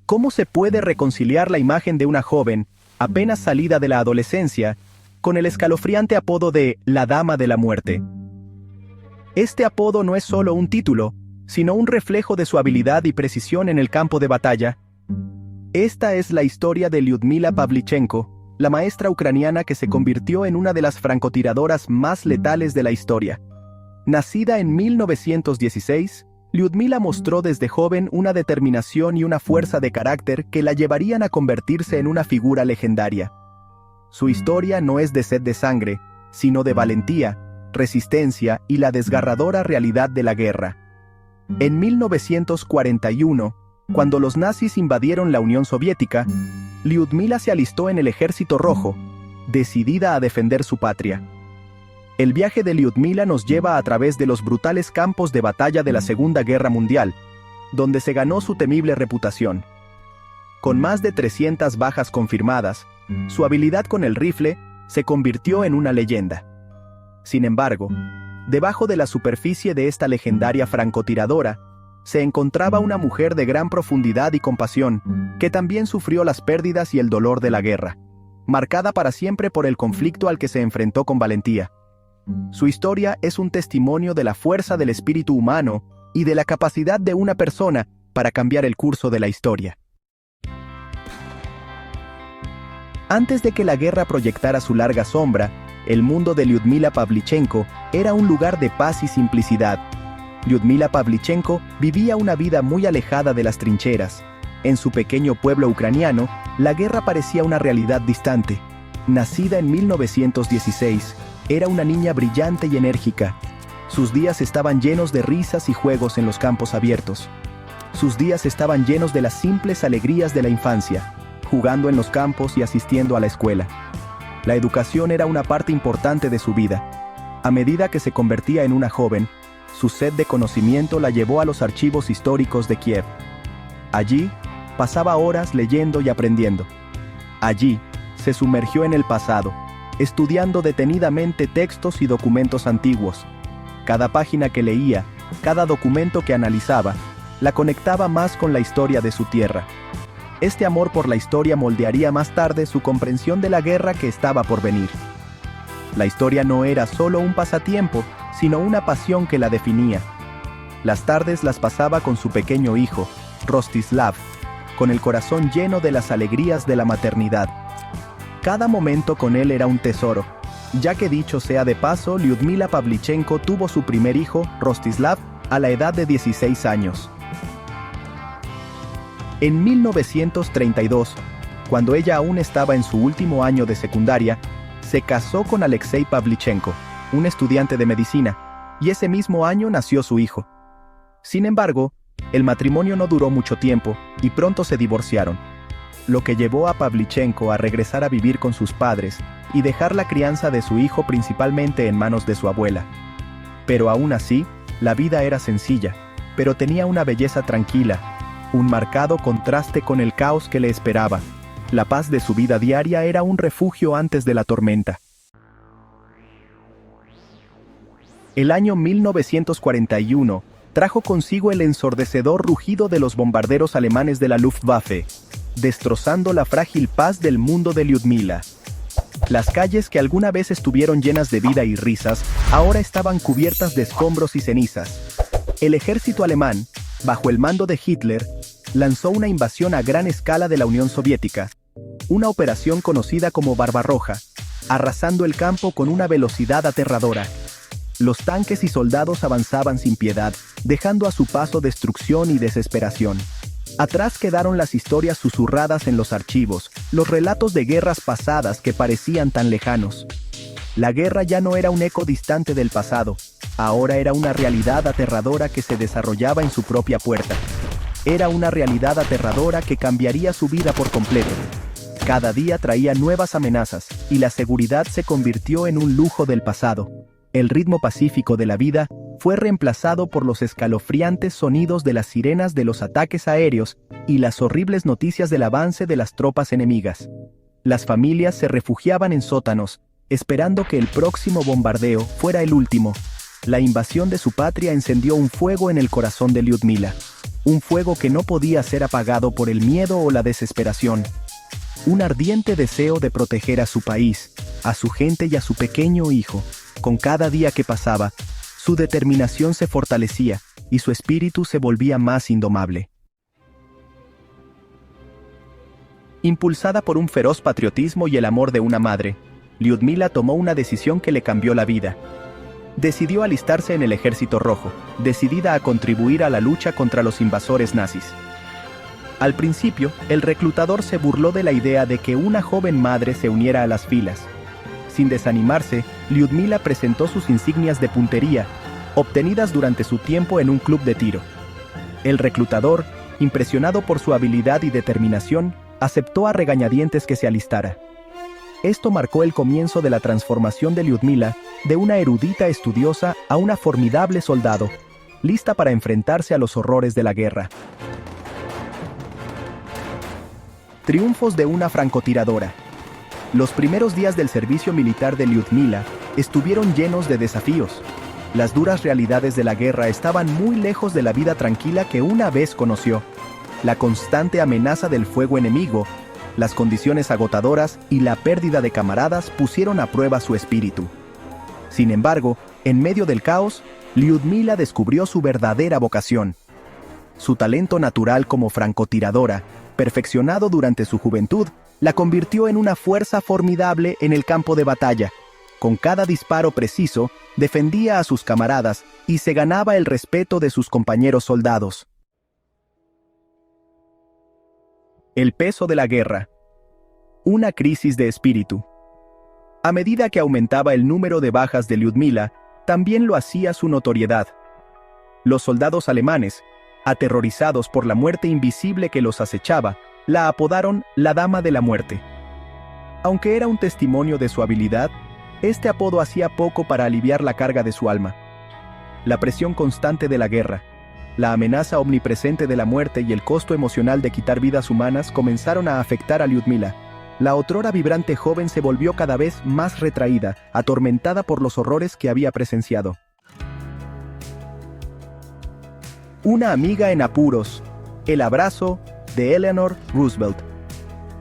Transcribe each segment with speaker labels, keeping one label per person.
Speaker 1: ¿Cómo se puede reconciliar la imagen de una joven, apenas salida de la adolescencia, con el escalofriante apodo de la Dama de la Muerte? Este apodo no es solo un título, sino un reflejo de su habilidad y precisión en el campo de batalla. Esta es la historia de Lyudmila Pavlichenko, la maestra ucraniana que se convirtió en una de las francotiradoras más letales de la historia. Nacida en 1916, Lyudmila mostró desde joven una determinación y una fuerza de carácter que la llevarían a convertirse en una figura legendaria. Su historia no es de sed de sangre, sino de valentía, resistencia y la desgarradora realidad de la guerra. En 1941, cuando los nazis invadieron la Unión Soviética, Lyudmila se alistó en el Ejército Rojo, decidida a defender su patria. El viaje de Lyudmila nos lleva a través de los brutales campos de batalla de la Segunda Guerra Mundial, donde se ganó su temible reputación. Con más de 300 bajas confirmadas, su habilidad con el rifle se convirtió en una leyenda. Sin embargo, debajo de la superficie de esta legendaria francotiradora, se encontraba una mujer de gran profundidad y compasión, que también sufrió las pérdidas y el dolor de la guerra, marcada para siempre por el conflicto al que se enfrentó con valentía. Su historia es un testimonio de la fuerza del espíritu humano y de la capacidad de una persona para cambiar el curso de la historia. Antes de que la guerra proyectara su larga sombra, el mundo de Lyudmila Pavlichenko era un lugar de paz y simplicidad. Lyudmila Pavlichenko vivía una vida muy alejada de las trincheras. En su pequeño pueblo ucraniano, la guerra parecía una realidad distante. Nacida en 1916, era una niña brillante y enérgica. Sus días estaban llenos de risas y juegos en los campos abiertos. Sus días estaban llenos de las simples alegrías de la infancia, jugando en los campos y asistiendo a la escuela. La educación era una parte importante de su vida. A medida que se convertía en una joven, su sed de conocimiento la llevó a los archivos históricos de Kiev. Allí, pasaba horas leyendo y aprendiendo. Allí, se sumergió en el pasado, estudiando detenidamente textos y documentos antiguos. Cada página que leía, cada documento que analizaba, la conectaba más con la historia de su tierra. Este amor por la historia moldearía más tarde su comprensión de la guerra que estaba por venir. La historia no era solo un pasatiempo, sino una pasión que la definía. Las tardes las pasaba con su pequeño hijo, Rostislav, con el corazón lleno de las alegrías de la maternidad. Cada momento con él era un tesoro, ya que dicho sea de paso, Lyudmila Pavlichenko tuvo su primer hijo, Rostislav, a la edad de 16 años. En 1932, cuando ella aún estaba en su último año de secundaria, se casó con Alexei Pavlichenko, un estudiante de medicina, y ese mismo año nació su hijo. Sin embargo, el matrimonio no duró mucho tiempo y pronto se divorciaron, lo que llevó a Pavlichenko a regresar a vivir con sus padres y dejar la crianza de su hijo principalmente en manos de su abuela. Pero aún así, la vida era sencilla, pero tenía una belleza tranquila, un marcado contraste con el caos que le esperaba. La paz de su vida diaria era un refugio antes de la tormenta. El año 1941 trajo consigo el ensordecedor rugido de los bombarderos alemanes de la Luftwaffe, destrozando la frágil paz del mundo de Lyudmila. Las calles que alguna vez estuvieron llenas de vida y risas, ahora estaban cubiertas de escombros y cenizas. El ejército alemán, bajo el mando de Hitler, lanzó una invasión a gran escala de la Unión Soviética, una operación conocida como Barbarroja, arrasando el campo con una velocidad aterradora. Los tanques y soldados avanzaban sin piedad, dejando a su paso destrucción y desesperación. Atrás quedaron las historias susurradas en los archivos, los relatos de guerras pasadas que parecían tan lejanos. La guerra ya no era un eco distante del pasado, ahora era una realidad aterradora que se desarrollaba en su propia puerta. Era una realidad aterradora que cambiaría su vida por completo. Cada día traía nuevas amenazas, y la seguridad se convirtió en un lujo del pasado. El ritmo pacífico de la vida fue reemplazado por los escalofriantes sonidos de las sirenas de los ataques aéreos y las horribles noticias del avance de las tropas enemigas. Las familias se refugiaban en sótanos, esperando que el próximo bombardeo fuera el último. La invasión de su patria encendió un fuego en el corazón de Lyudmila. un fuego que no podía ser apagado por el miedo o la desesperación. Un ardiente deseo de proteger a su país, a su gente y a su pequeño hijo. Con cada día que pasaba, su determinación se fortalecía y su espíritu se volvía más indomable. Impulsada por un feroz patriotismo y el amor de una madre, Lyudmila tomó una decisión que le cambió la vida. Decidió alistarse en el Ejército Rojo, decidida a contribuir a la lucha contra los invasores nazis. Al principio, el reclutador se burló de la idea de que una joven madre se uniera a las filas. Sin desanimarse, Lyudmila presentó sus insignias de puntería, obtenidas durante su tiempo en un club de tiro. El reclutador, impresionado por su habilidad y determinación, aceptó a regañadientes que se alistara. Esto marcó el comienzo de la transformación de Lyudmila de una erudita estudiosa a una formidable soldado, lista para enfrentarse a los horrores de la guerra. Triunfos de una francotiradora. Los primeros días del servicio militar de Lyudmila estuvieron llenos de desafíos. Las duras realidades de la guerra estaban muy lejos de la vida tranquila que una vez conoció. La constante amenaza del fuego enemigo, las condiciones agotadoras y la pérdida de camaradas pusieron a prueba su espíritu. Sin embargo, en medio del caos, Lyudmila descubrió su verdadera vocación. Su talento natural como francotiradora, perfeccionado durante su juventud, la convirtió en una fuerza formidable en el campo de batalla. Con cada disparo preciso, defendía a sus camaradas y se ganaba el respeto de sus compañeros soldados. El peso de la guerra. Una crisis de espíritu. A medida que aumentaba el número de bajas de Lyudmila, también lo hacía su notoriedad. Los soldados alemanes, aterrorizados por la muerte invisible que los acechaba, la apodaron la Dama de la Muerte. Aunque era un testimonio de su habilidad, este apodo hacía poco para aliviar la carga de su alma. La presión constante de la guerra, la amenaza omnipresente de la muerte y el costo emocional de quitar vidas humanas comenzaron a afectar a Lyudmila. La otrora vibrante joven se volvió cada vez más retraída, atormentada por los horrores que había presenciado. Una amiga en apuros. El abrazo de Eleanor Roosevelt.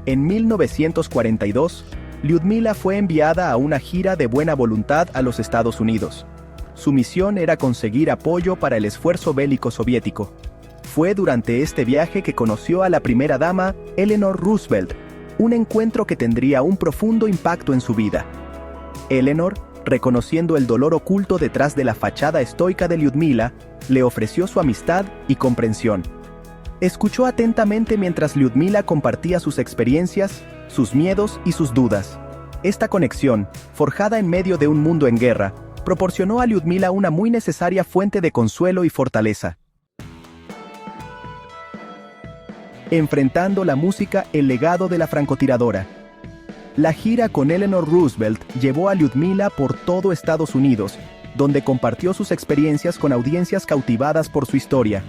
Speaker 1: En 1942, Lyudmila fue enviada a una gira de buena voluntad a los Estados Unidos. Su misión era conseguir apoyo para el esfuerzo bélico soviético. Fue durante este viaje que conoció a la primera dama, Eleanor Roosevelt, un encuentro que tendría un profundo impacto en su vida. Eleanor, reconociendo el dolor oculto detrás de la fachada estoica de Lyudmila, le ofreció su amistad y comprensión. Escuchó atentamente mientras Lyudmila compartía sus experiencias, sus miedos y sus dudas. Esta conexión, forjada en medio de un mundo en guerra, proporcionó a Lyudmila una muy necesaria fuente de consuelo y fortaleza. Enfrentando la música, el legado de la francotiradora. La gira con Eleanor Roosevelt llevó a Lyudmila por todo Estados Unidos, donde compartió sus experiencias con audiencias cautivadas por su historia.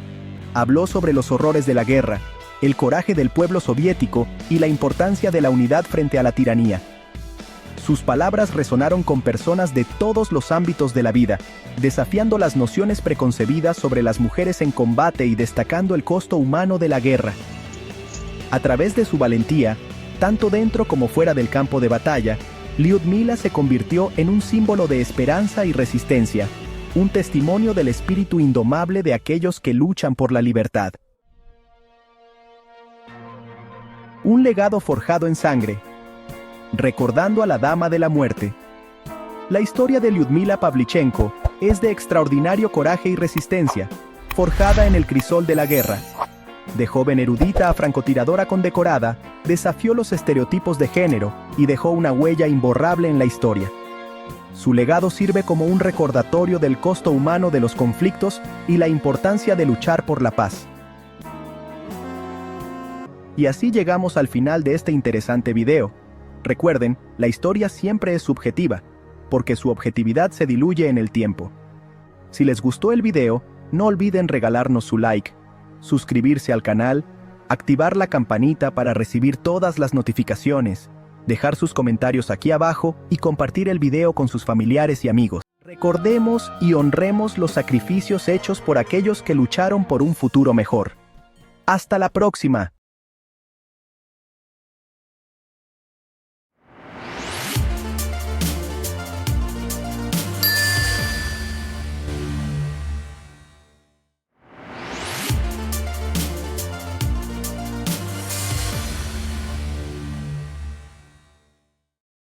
Speaker 1: Habló sobre los horrores de la guerra, el coraje del pueblo soviético y la importancia de la unidad frente a la tiranía. Sus palabras resonaron con personas de todos los ámbitos de la vida, desafiando las nociones preconcebidas sobre las mujeres en combate y destacando el costo humano de la guerra. A través de su valentía, tanto dentro como fuera del campo de batalla, Lyudmila se convirtió en un símbolo de esperanza y resistencia, un testimonio del espíritu indomable de aquellos que luchan por la libertad. Un legado forjado en sangre. Recordando a la Dama de la Muerte. La historia de Lyudmila Pavlichenko es de extraordinario coraje y resistencia, forjada en el crisol de la guerra. De joven erudita a francotiradora condecorada, desafió los estereotipos de género y dejó una huella imborrable en la historia. Su legado sirve como un recordatorio del costo humano de los conflictos y la importancia de luchar por la paz. Y así llegamos al final de este interesante video. Recuerden, la historia siempre es subjetiva, porque su objetividad se diluye en el tiempo. Si les gustó el video, no olviden regalarnos su like, suscribirse al canal, activar la campanita para recibir todas las notificaciones, dejar sus comentarios aquí abajo y compartir el video con sus familiares y amigos. Recordemos y honremos los sacrificios hechos por aquellos que lucharon por un futuro mejor. Hasta la próxima.